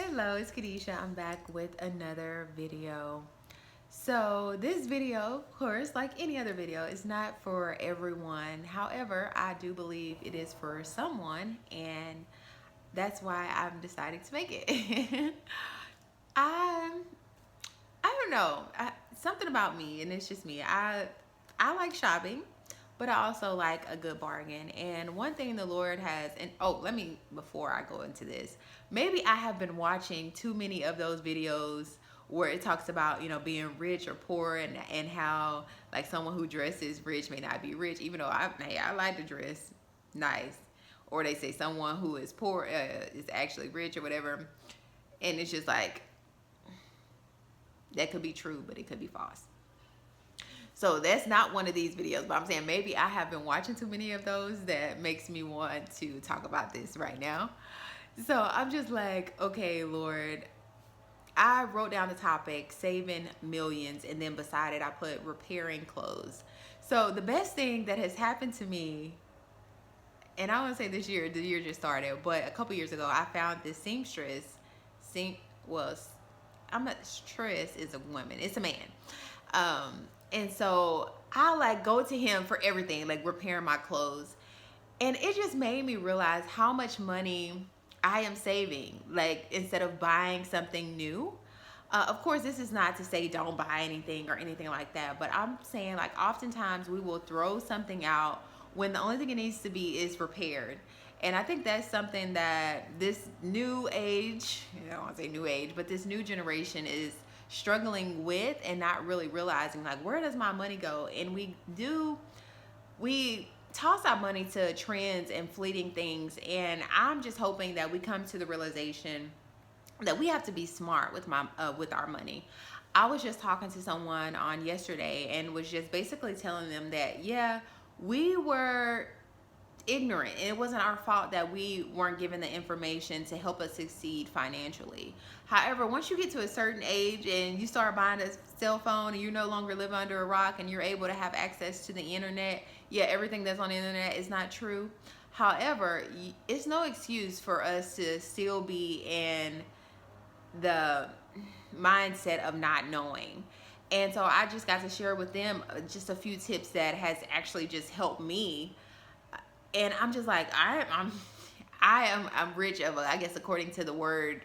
Hello, it's Kadesha. I'm back with another video. So this video, of course, like any other video, is not for everyone. However, I do believe it is for someone, and that's why I'm deciding to make it. I I don't know. Something about me, and it's just me. I like shopping, but I also like a good bargain. And one thing the Lord has, and let me, before I go into this, maybe I have been watching too many of those videos where it talks about being rich or poor, and how like someone who dresses rich may not be rich, even though I like to dress nice. Or they say someone who is poor is actually rich or whatever, and it's just like that could be true, but it could be false. So that's not one of these videos, but I'm saying maybe I have been watching too many of those that makes me want to talk about this right now. So I'm just like, okay, Lord, I wrote down the topic, saving millions, and then beside it, I put repairing clothes. So the best thing that has happened to me, and I want to say this year, the year just started, but a couple years ago, I found this seamstress. Well, I'm not, stress is a woman, it's a man. And so I like go to him for everything, like repairing my clothes. And it just made me realize how much money I am saving, like instead of buying something new. Of course, this is not to say don't buy anything or anything like that, but I'm saying like oftentimes we will throw something out when the only thing it needs to be is repaired. And I think that's something that this new age, I don't want to say new age, but this new generation is struggling with and not really realizing like, where does my money go? And we toss our money to trends and fleeting things. And I'm just hoping that we come to the realization that we have to be smart with our money. I was just talking to someone on yesterday and was just basically telling them that we were ignorant, and it wasn't our fault that we weren't given the information to help us succeed financially. However, once you get to a certain age and you start buying a cell phone and you no longer live under a rock and you're able to have access to the internet, everything that's on the internet is not true. However, it's no excuse for us to still be in the mindset of not knowing. And so I just got to share with them just a few tips that has actually just helped me. And I'm just like, I'm rich of, I guess, according to the word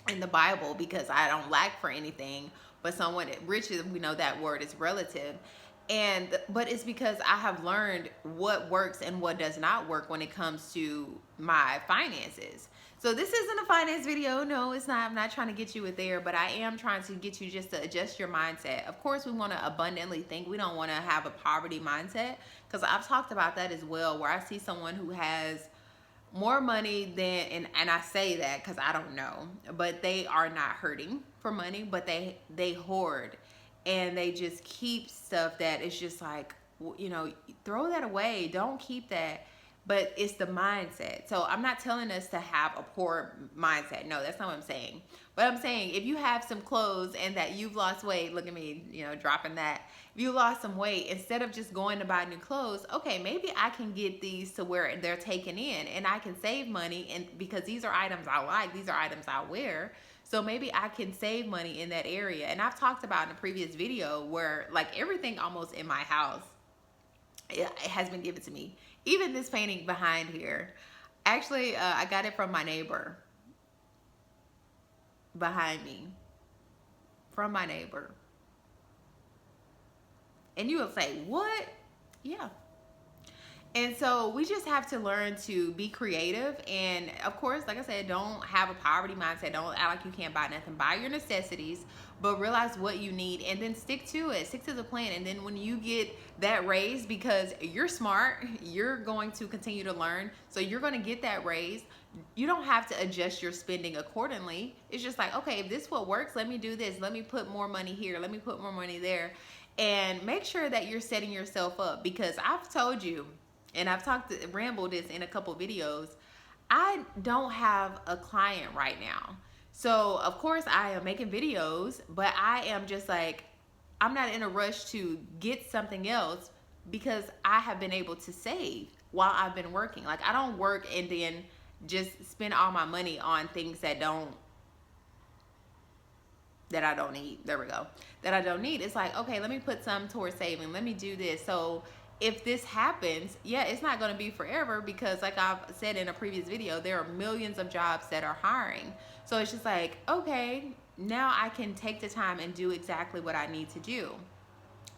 in the Bible, because I don't lack for anything. But someone rich, we know that word is relative. But it's because I have learned what works and what does not work when it comes to my finances. So this isn't a finance video. No, it's not. I'm not trying to get you there, but I am trying to get you just to adjust your mindset. Of course, we want to abundantly think. We don't want to have a poverty mindset, because I've talked about that as well, where I see someone who has more money than, and I say that because I don't know, but they are not hurting for money, but they hoard, and they just keep stuff that is just like, throw that away. Don't keep that. But it's the mindset. So I'm not telling us to have a poor mindset. No, that's not what I'm saying. But I'm saying if you have some clothes and that you've lost weight, look at me, dropping that. If you lost some weight, instead of just going to buy new clothes, okay, maybe I can get these to where they're taken in and I can save money, and because these are items I like, these are items I wear. So maybe I can save money in that area. And I've talked about in a previous video where like everything almost in my house, it has been given to me. Even this painting behind here, actually, I got it from my neighbor behind me. From my neighbor. And you will say, what? Yeah. And so we just have to learn to be creative. And of course, like I said, don't have a poverty mindset. Don't act like you can't buy nothing. Buy your necessities, but realize what you need and then stick to it. Stick to the plan. And then when you get that raise, because you're smart, you're going to continue to learn. So you're going to get that raise. You don't have to adjust your spending accordingly. It's just like, okay, if this what works, let me do this. Let me put more money here. Let me put more money there. And make sure that you're setting yourself up, because I've told you, and I've rambled this in a couple videos, I don't have a client right now. So of course I am making videos, but I am just like, I'm not in a rush to get something else, because I have been able to save while I've been working. Like I don't work and then just spend all my money on things that don't that I don't need. There we go. That I don't need. It's like, okay, let me put some towards saving. Let me do this. So if this happens, yeah, it's not going to be forever, because like I've said in a previous video, there are millions of jobs that are hiring. So it's just like, okay, now I can take the time and do exactly what I need to do.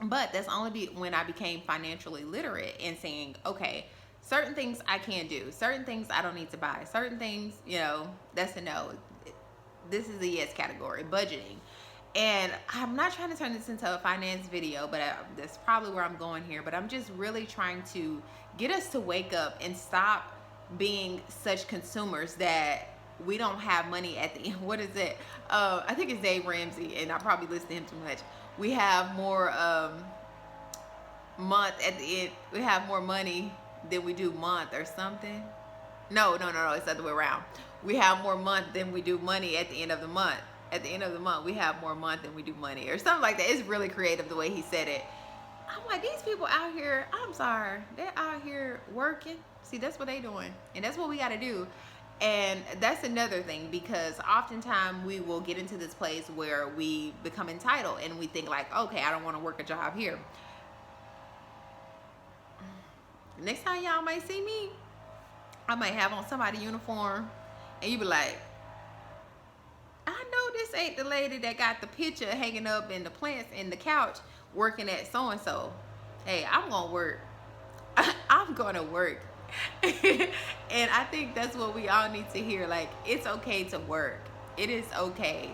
But that's only when I became financially literate and saying, okay, certain things I can do, certain things I don't need to buy, certain things, that's a no. This is a yes category, budgeting. And I'm not trying to turn this into a finance video, but that's probably where I'm going here. But I'm just really trying to get us to wake up and stop being such consumers that we don't have money at the end. What is it? I think it's Dave Ramsey, and I probably listen to him too much. We have more month at the end. We have more money than we do month or something. No. It's the other way around. We have more month than we do money at the end of the month. At the end of the month, we have more month than we do money, or something like that. It's really creative the way he said it. I'm like, these people out here, I'm sorry, they're out here working. See, that's what they doing, and that's what we got to do. And that's another thing, because oftentimes we will get into this place where we become entitled and we think like, okay, I don't want to work a job here. Next time y'all might see me, I might have on somebody's uniform, and you be like, I know this ain't the lady that got the picture hanging up in the plants in the couch working at so-and-so. Hey, I'm going to work. I'm going to work. And I think that's what we all need to hear. Like, it's okay to work. It is okay.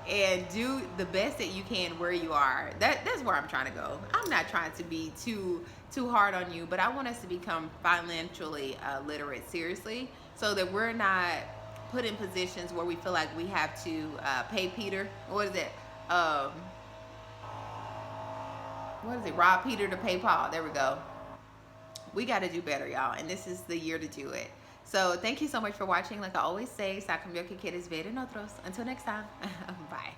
And do the best that you can where you are. That's where I'm trying to go. I'm not trying to be too hard on you, but I want us to become financially literate, seriously, so that we're not put in positions where we feel like we have to pay Peter. What is it? Rob Peter to pay Paul. There we go. We got to do better, y'all, and this is the year to do it. So thank you so much for watching. Like I always say, sa cambió que quieres ver en otros. Until next time, bye.